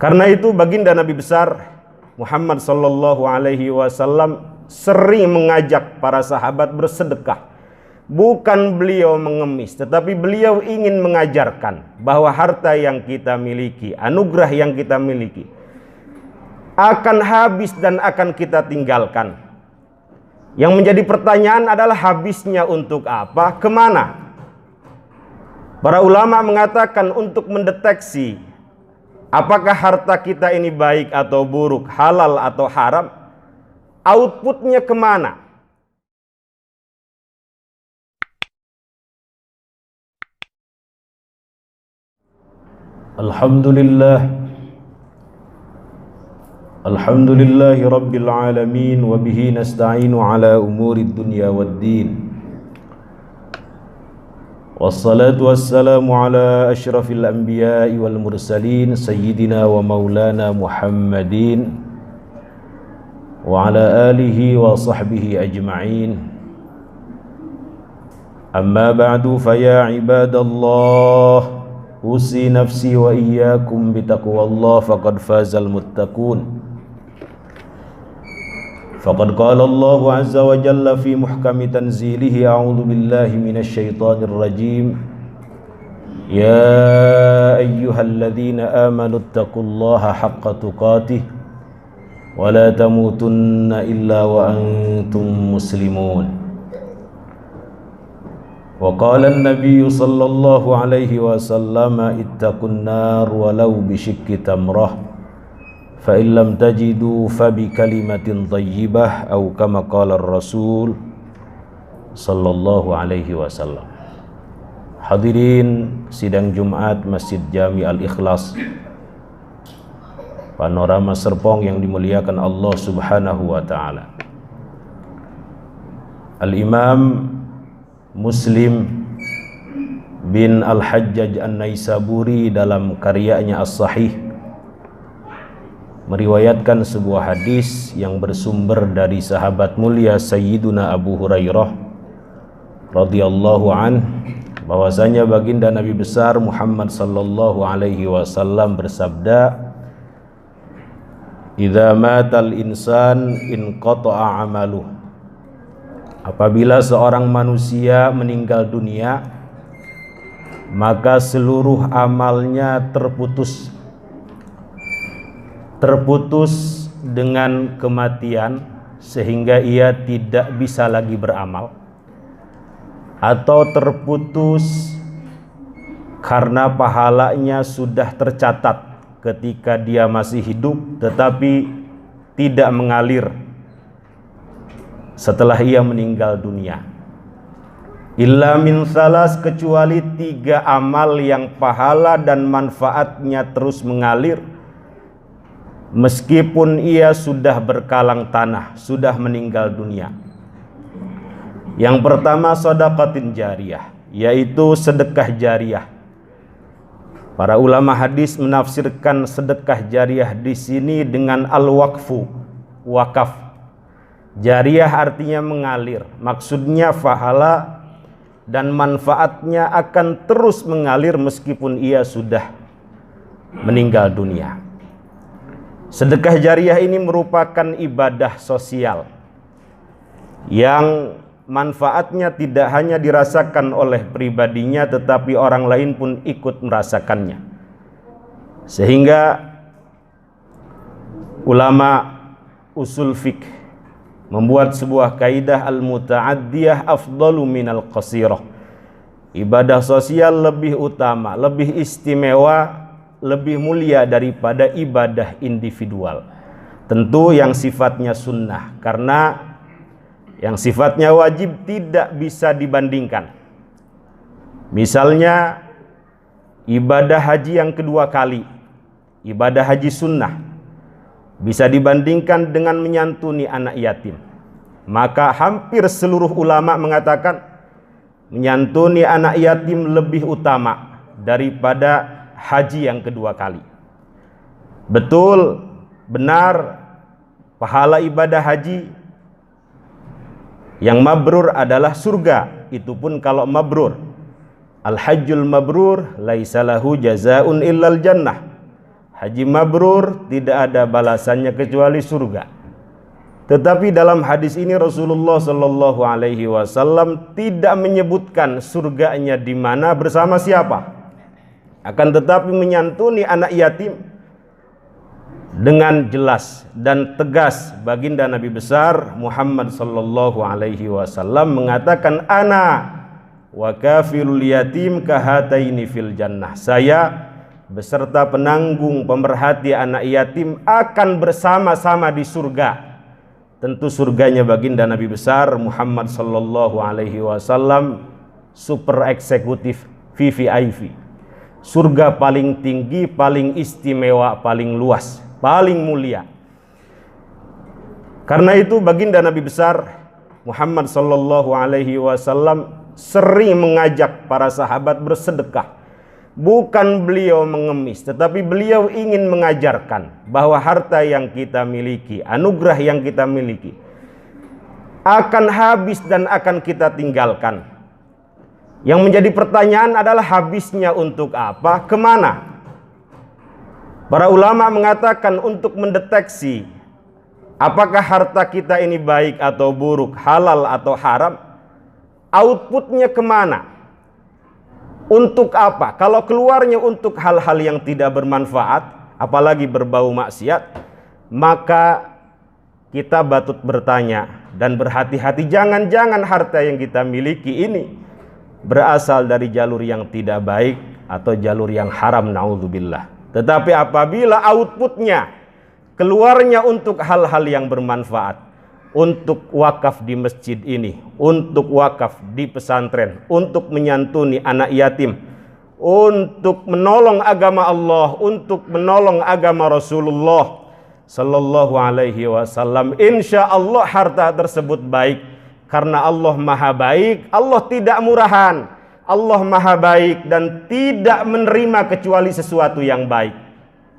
Karena itu baginda Nabi besar Muhammad sallallahu alaihi wasallam sering mengajak para sahabat bersedekah. Bukan beliau mengemis, tetapi beliau ingin mengajarkan bahwa harta yang kita miliki, anugerah yang kita miliki akan habis dan akan kita tinggalkan. Yang menjadi pertanyaan adalah habisnya untuk apa, kemana? Para ulama mengatakan untuk mendeteksi apakah harta kita ini baik atau buruk, halal atau haram, outputnya kemana? Alhamdulillahi rabbil alamin wa bihi nasta'inu ala umurid dunya waddin. Wassalatu wassalamu ala asyrafil anbiya'i wal mursalin sayyidina wa maulana Muhammadin wa ala alihi wa sahbihi ajma'in. Amma ba'du fa ya ibadallah, usi nafsi wa iyyakum bitaqwallah faqad fazal muttaqun. Faqad qala Allah azza wa jalla fi muhkami tanzilihi, a'udzu billahi minasy syaithanir rajim. Ya ayyuhalladzina amanu taqullaha haqqa tuqatih wa la tamutunna illa wa antum muslimun. Wa qala an-nabiy sallallahu alaihi wasallam, ittaqun nar walau bisyikki tamrah, fa in lam tajidu fa bi kalimatin thayyibah, atau kama qala ar-rasul sallallahu alaihi wasallam. Hadirin sidang Jumat Masjid Jami Al-Ikhlas, Panorama Serpong yang dimuliakan Allah Subhanahu wa taala. Al-Imam Muslim bin Al-Hajjaj An-Naisaburi dalam karyanya As-Sahih meriwayatkan sebuah hadis yang bersumber dari sahabat mulia Sayyiduna Abu Hurairah radhiyallahu an, bahwasanya baginda Nabi besar Muhammad sallallahu alaihi wasallam bersabda, "Idza matal insan inqata'a 'amaluh." Apabila seorang manusia meninggal dunia, maka seluruh amalnya terputus dengan kematian, sehingga ia tidak bisa lagi beramal, atau terputus karena pahalanya sudah tercatat ketika dia masih hidup tetapi tidak mengalir setelah ia meninggal dunia. Illa min salas, kecuali 3 amal yang pahala dan manfaatnya terus mengalir meskipun ia sudah berkalang tanah, sudah meninggal dunia. Yang pertama sedekatin jariyah, yaitu sedekah jariyah. Para ulama hadis menafsirkan sedekah jariyah di sini dengan al-waqfu, wakaf. Jariyah artinya mengalir, maksudnya pahala dan manfaatnya akan terus mengalir meskipun ia sudah meninggal dunia. Sedekah jariyah ini merupakan ibadah sosial yang manfaatnya tidak hanya dirasakan oleh pribadinya tetapi orang lain pun ikut merasakannya. Sehingga ulama usul fiqh membuat sebuah kaidah al-muta'addiyah afdalu minal qasirah. Ibadah sosial lebih utama, lebih istimewa, lebih mulia daripada ibadah individual. Tentu yang sifatnya sunnah, karena yang sifatnya wajib tidak bisa dibandingkan. Misalnya ibadah haji yang kedua kali, ibadah haji sunnah, bisa dibandingkan dengan menyantuni anak yatim. Maka hampir seluruh ulama mengatakan menyantuni anak yatim lebih utama daripada haji yang kedua kali. Betul, benar, pahala ibadah haji yang mabrur adalah surga. Itu pun kalau mabrur. Al-hajjul mabrur laisa lahu jazaa'un illal jannah. haji mabrur tidak ada balasannya kecuali surga. Tetapi dalam hadis ini Rasulullah Shallallahu Alaihi Wasallam tidak menyebutkan surganya di mana bersama siapa. Akan tetapi menyantuni anak yatim dengan jelas dan tegas. Baginda Nabi besar Muhammad Sallallahu Alaihi Wasallam mengatakan, ana wa kafilul yatim kahataini fil jannah. Saya beserta penanggung pemerhati anak yatim akan bersama-sama di surga. Tentu surganya baginda Nabi besar Muhammad Sallallahu Alaihi Wasallam super eksekutif VVIP. Surga paling tinggi, paling istimewa, paling luas, paling mulia. Karena itu baginda Nabi besar Muhammad Sallallahu Alaihi Wasallam sering mengajak para sahabat bersedekah. Bukan beliau mengemis, tetapi beliau ingin mengajarkan bahwa harta yang kita miliki, anugerah yang kita miliki akan habis dan akan kita tinggalkan. Yang menjadi pertanyaan adalah habisnya untuk apa, kemana? Para ulama mengatakan untuk mendeteksi apakah harta kita ini baik atau buruk, halal atau haram, outputnya kemana? Untuk apa? Kalau keluarnya untuk hal-hal yang tidak bermanfaat, apalagi berbau maksiat, maka kita patut bertanya dan berhati-hati, jangan-jangan harta yang kita miliki ini berasal dari jalur yang tidak baik atau jalur yang haram, naudzubillah. Tetapi apabila outputnya keluarnya untuk hal-hal yang bermanfaat, untuk wakaf di masjid ini, untuk wakaf di pesantren, untuk menyantuni anak yatim, untuk menolong agama Allah, untuk menolong agama Rasulullah Sallallahu Alaihi Wasallam, insya Allah harta tersebut baik. Karena Allah maha baik, Allah tidak murahan, Allah maha baik dan tidak menerima kecuali sesuatu yang baik.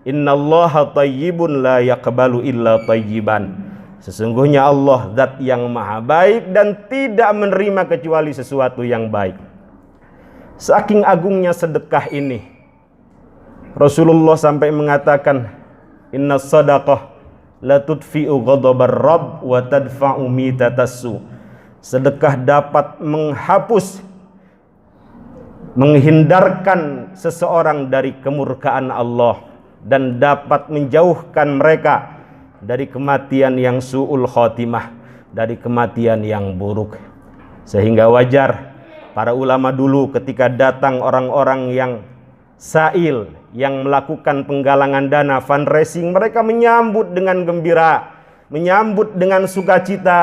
Innallaha tayyibun la yaqbalu illa tayyiban. Sesungguhnya Allah zat yang maha baik dan tidak menerima kecuali sesuatu yang baik. Saking agungnya sedekah ini, Rasulullah sampai mengatakan, inna sadaqah la tudfi'u ghadabar rabb wa tadfa'u mitatassu. Sedekah dapat menghapus, menghindarkan seseorang dari kemurkaan Allah dan dapat menjauhkan mereka dari kematian yang su'ul khotimah, dari kematian yang buruk. Sehingga wajar para ulama dulu ketika datang orang-orang yang sa'il, yang melakukan penggalangan dana, fundraising, mereka menyambut dengan gembira, menyambut dengan sukacita.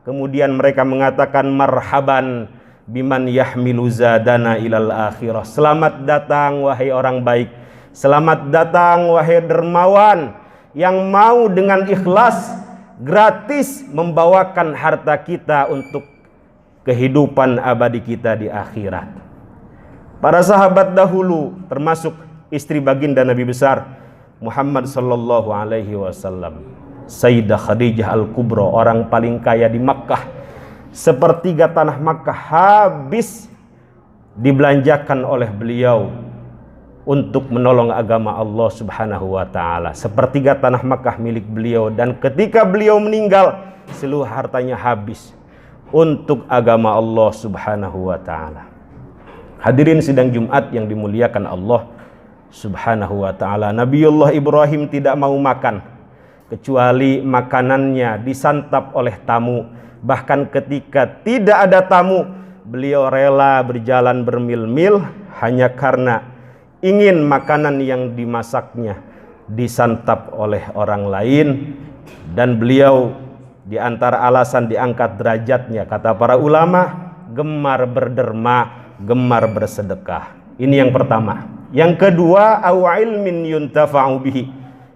Kemudian mereka mengatakan, marhaban biman yahmilu zadana ilal akhirah. Selamat datang wahai orang baik, selamat datang wahai dermawan yang mau dengan ikhlas gratis membawakan harta kita untuk kehidupan abadi kita di akhirat. Para sahabat dahulu termasuk istri baginda Nabi besar Muhammad Sallallahu Alaihi Wasallam, Sayyidah Khadijah Al-Kubra, orang paling kaya di Makkah, sepertiga tanah Makkah habis dibelanjakan oleh beliau untuk menolong agama Allah Subhanahu wa taala. Sepertiga tanah Makkah milik beliau, dan ketika beliau meninggal seluruh hartanya habis untuk agama Allah Subhanahu wa taala. Hadirin sidang Jumat yang dimuliakan Allah Subhanahu wa taala, Nabiullah Ibrahim tidak mau makan kecuali makanannya disantap oleh tamu. Bahkan ketika tidak ada tamu, beliau rela berjalan bermil-mil hanya karena ingin makanan yang dimasaknya disantap oleh orang lain. Dan beliau di antara alasan diangkat derajatnya, kata para ulama, gemar berderma, gemar bersedekah. Ini yang pertama. Yang kedua, au ilmin yuntafa'u bihi,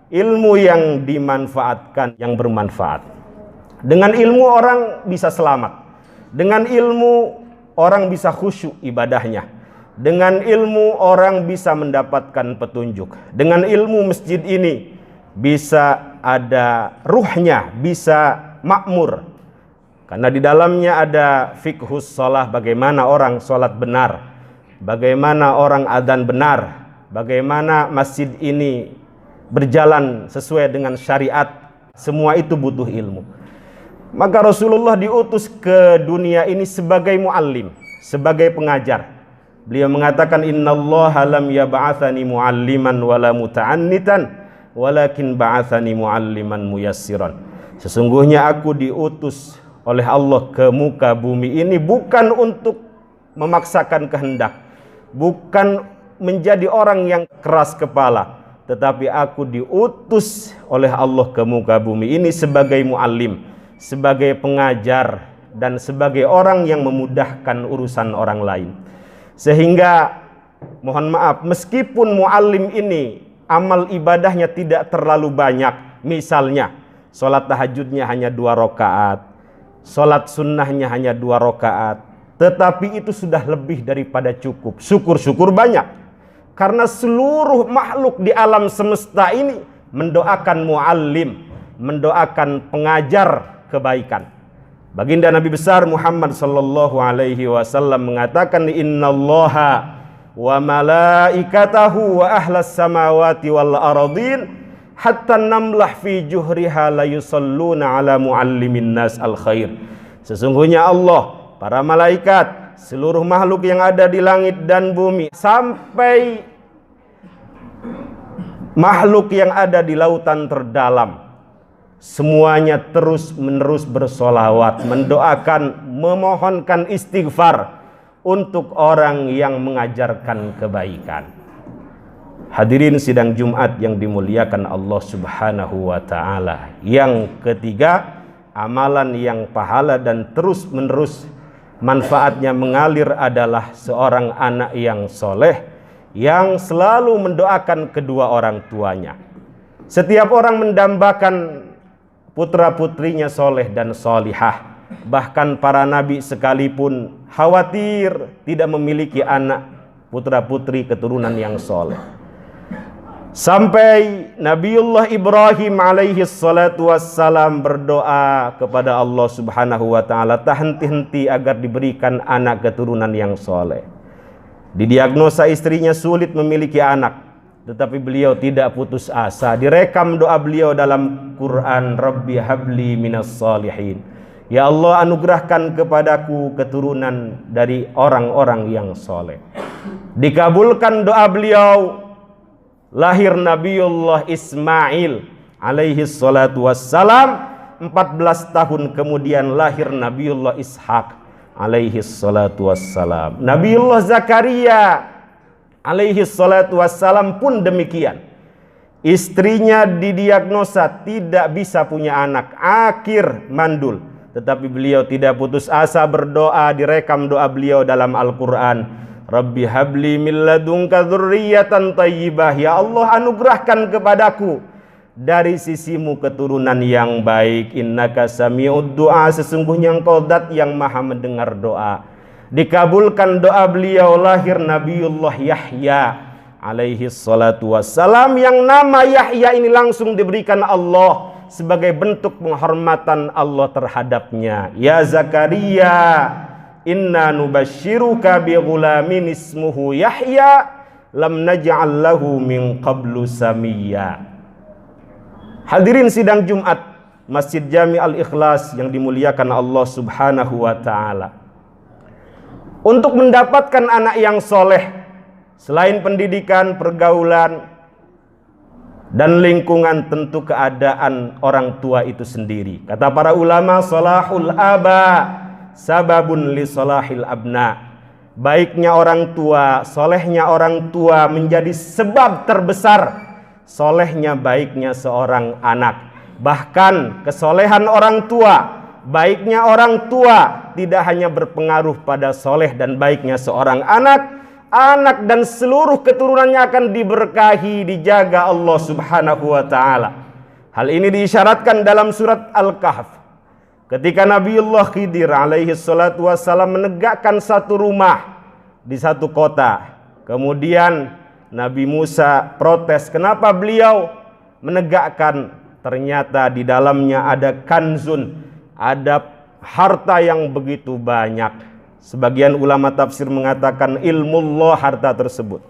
ilmu yang dimanfaatkan, yang bermanfaat. Dengan ilmu orang bisa selamat, dengan ilmu orang bisa khusyuk ibadahnya, dengan ilmu orang bisa mendapatkan petunjuk, dengan ilmu masjid ini bisa ada ruhnya, bisa makmur. Karena di dalamnya ada fiqhus shalah, bagaimana orang sholat benar, bagaimana orang adzan benar, bagaimana masjid ini berjalan sesuai dengan syariat, semua itu butuh ilmu. Maka Rasulullah diutus ke dunia ini sebagai muallim, sebagai pengajar. Beliau mengatakan, innallaha lam yab'atsani mualliman wala muta'annitan walakin ba'atsani mualliman muyassiran. Sesungguhnya aku diutus oleh Allah ke muka bumi ini bukan untuk memaksakan kehendak, bukan menjadi orang yang keras kepala, tetapi aku diutus oleh Allah ke muka bumi ini sebagai muallim, sebagai pengajar, dan sebagai orang yang memudahkan urusan orang lain. Sehingga mohon maaf, meskipun muallim ini amal ibadahnya tidak terlalu banyak, misalnya sholat tahajudnya hanya 2 rakaat, sholat sunnahnya hanya 2 rakaat, tetapi itu sudah lebih daripada cukup. Syukur-syukur banyak, karena seluruh makhluk di alam semesta ini mendoakan muallim, mendoakan pengajar kebaikan. Baginda Nabi besar Muhammad sallallahu alaihi wasallam mengatakan, innallaha wa malaikatahu wa ahlas samawati wal ardin hatta namlah fi juhriha la yusalluna ala muallimin nas al khair. Sesungguhnya Allah, para malaikat, seluruh makhluk yang ada di langit dan bumi, sampai makhluk yang ada di lautan terdalam, semuanya terus-menerus bersolawat, mendoakan, memohonkan istighfar untuk orang yang mengajarkan kebaikan. Hadirin sidang Jumat yang dimuliakan Allah Subhanahu wa ta'ala. Yang ketiga, amalan yang pahala dan terus-menerus manfaatnya mengalir adalah seorang anak yang soleh yang selalu mendoakan kedua orang tuanya. Setiap orang mendambakan putra-putrinya soleh dan solihah. Bahkan para nabi sekalipun khawatir tidak memiliki anak putra-putri keturunan yang soleh. Sampai Nabiullah Ibrahim alaihi salatu wassalam berdoa kepada Allah Subhanahu wa ta'ala tak henti-henti agar diberikan anak keturunan yang soleh. Didiagnosa istrinya sulit memiliki anak, tetapi beliau tidak putus asa. Direkam doa beliau dalam Quran, Rabbi habli minas salihin. Ya Allah, anugerahkan kepadaku keturunan dari orang-orang yang soleh. Dikabulkan doa beliau, lahir Nabiullah Ismail alaihi salatu wassalam. 14 tahun kemudian lahir Nabiullah Ishak alaihi salatu wassalam. Nabiullah Zakaria alaihi salatu wassalam pun demikian. Istrinya didiagnosa tidak bisa punya anak, akhir mandul. Tetapi beliau tidak putus asa berdoa, direkam doa beliau dalam Al-Quran. Rabbi habli min ladunka dzurriyyatan thayyibah. Ya Allah, anugerahkan kepadaku dari sisimu keturunan yang baik. Innaka sami'ud du'a. Sesungguhnya engkau zat yang maha mendengar doa. Dikabulkan doa beliau, lahir Nabiullah Yahya alaihi salatu wassalam, yang nama Yahya ini langsung diberikan Allah sebagai bentuk penghormatan Allah terhadapnya. Ya Zakaria, inna nubashiruka bi ghulamin ismuhu Yahya lam naj'al lahu min qablu samiyya. Hadirin sidang Jumat Masjid Jami Al-Ikhlas yang dimuliakan Allah Subhanahu wa ta'ala. Untuk mendapatkan anak yang soleh, selain pendidikan, pergaulan, dan lingkungan, tentu keadaan orang tua itu sendiri. Kata para ulama, salahul aba sababun li salahil abna. Baiknya orang tua, solehnya orang tua menjadi sebab terbesar solehnya baiknya seorang anak. Bahkan kesolehan orang tua, baiknya orang tua tidak hanya berpengaruh pada soleh dan baiknya seorang anak. Anak dan seluruh keturunannya akan diberkahi, dijaga Allah Subhanahu wa ta'ala. Hal ini diisyaratkan dalam surat Al-Kahf. Ketika Nabiullah Khidir alaihi salatu wassalam menegakkan satu rumah di satu kota. Kemudian Nabi Musa protes, kenapa beliau menegakkan? Ternyata di dalamnya ada kanzun, ada harta yang begitu banyak. Sebagian ulama tafsir mengatakan ilmullah harta tersebut.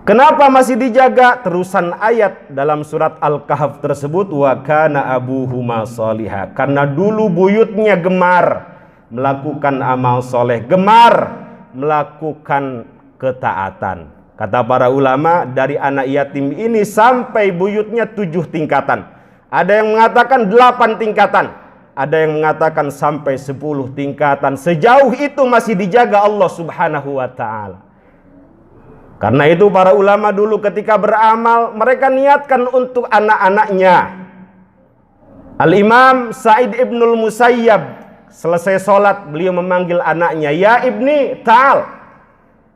Kenapa masih dijaga? Terusan ayat dalam surat Al-Kahf tersebut, wa kana abuhuma sholiha, karena dulu buyutnya gemar melakukan amal soleh, gemar melakukan ketaatan. Kata para ulama, dari anak yatim ini sampai buyutnya 7 tingkatan. Ada yang mengatakan 8 tingkatan, ada yang mengatakan sampai 10 tingkatan. Sejauh itu masih dijaga Allah Subhanahu wa ta'ala. Karena itu para ulama dulu ketika beramal, mereka niatkan untuk anak-anaknya. Al-Imam Sa'id ibnul Musayyab selesai sholat, beliau memanggil anaknya, ya ibni ta'al,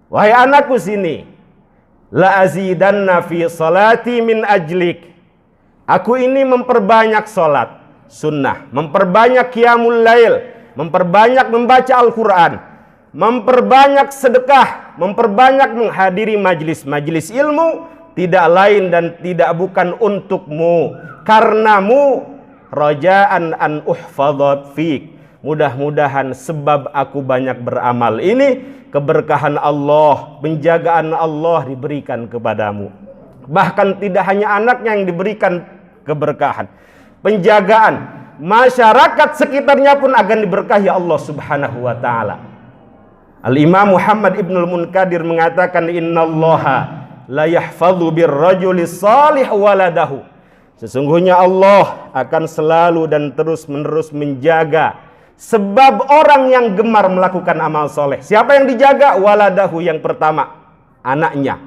wahai anakku sini, la azidanna fi salati min ajlik, aku ini memperbanyak sholat sunnah, memperbanyak qiyamul lail, memperbanyak membaca Al-Quran, memperbanyak sedekah, memperbanyak menghadiri majlis-majlis ilmu, tidak lain dan tidak bukan untukmu, karenamu, rajaan an uhfadhat fik, mudah-mudahan sebab aku banyak beramal ini, keberkahan Allah, penjagaan Allah diberikan kepadamu. Bahkan tidak hanya anaknya yang diberikan keberkahan, penjagaan, masyarakat sekitarnya pun akan diberkahi Allah Subhanahu wa ta'ala. Al-Imam Muhammad ibnul Munkadir mengatakan, innallaha la yahfadhu birrajuli salih waladahu, sesungguhnya Allah akan selalu dan terus-menerus menjaga sebab orang yang gemar melakukan amal soleh. Siapa yang dijaga? Waladahu, yang pertama, anaknya.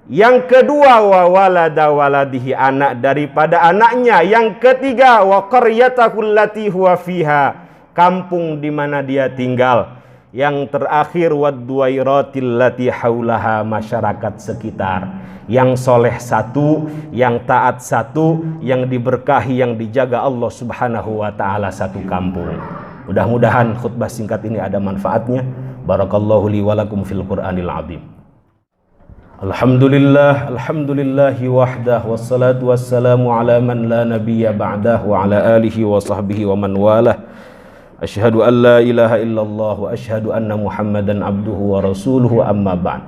Yang kedua, wa walada waladihi, anak daripada anaknya. Yang ketiga, wa qaryatahu allati huwa fiha, kampung di mana dia tinggal. Yang terakhir, wad duwairatil lati haulaha, masyarakat sekitar. Yang soleh satu, yang taat satu, yang diberkahi, yang dijaga Allah Subhanahu wa ta'ala satu kampung. Mudah-mudahan khutbah singkat ini ada manfaatnya. Barakallahu li wa lakum fil Qur'anil azim. Alhamdulillah, alhamdulillahi wahdah, wassalatu wassalamu ala man la nabiyya ba'dah, wa ala alihi wa sahbihi wa man walah. Asyhadu an la ilaha illallah wa asyhadu anna Muhammadan abduhu wa rasuluhu, amma ba'd.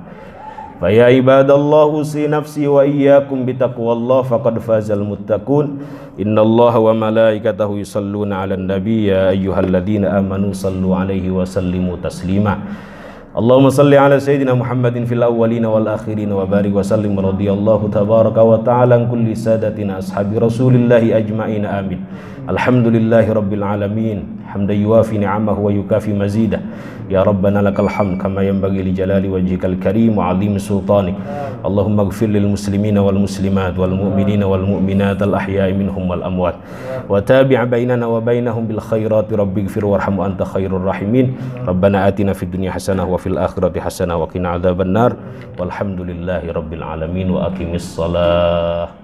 Fa ya ibadallah, usi nafsi wa iyyakum bitaqwallah, faqad fazal muttaqun. Innallaha wa malaikatahu yusalluna 'alan nabiy, ya ayyuhalladzina amanu sallu 'alaihi wa sallimu taslima. Allahumma salli ala sayyidina Muhammadin fil awwalin wal akhirin wa barik wa sallim, radhiyallahu tabaraka wa ta'ala an kulli sadatina ashabi rasulillahi ajma'in, amin. Alhamdulillahi rabbil alamin, hamdan yuwafi ni'amahu wa yukafi mazidah. Ya Rabbana lakal hamd kama yanbaghi li jalali wajhikal karim wa 'azimi sultanik. Allahumma ighfir lil muslimina wal muslimat wal mu'minina wal mu'minat al ahya'i minhum wal amwat, wa tabi' bainana wa bainahum bil khairati rabbighfir warham wa anta khairur rahimin. Rabbana atina fid dunya hasanah wa fil akhirati hasanah wa qina adzabannar. Walhamdulillahi rabbil alamin, wa aqimis shalah.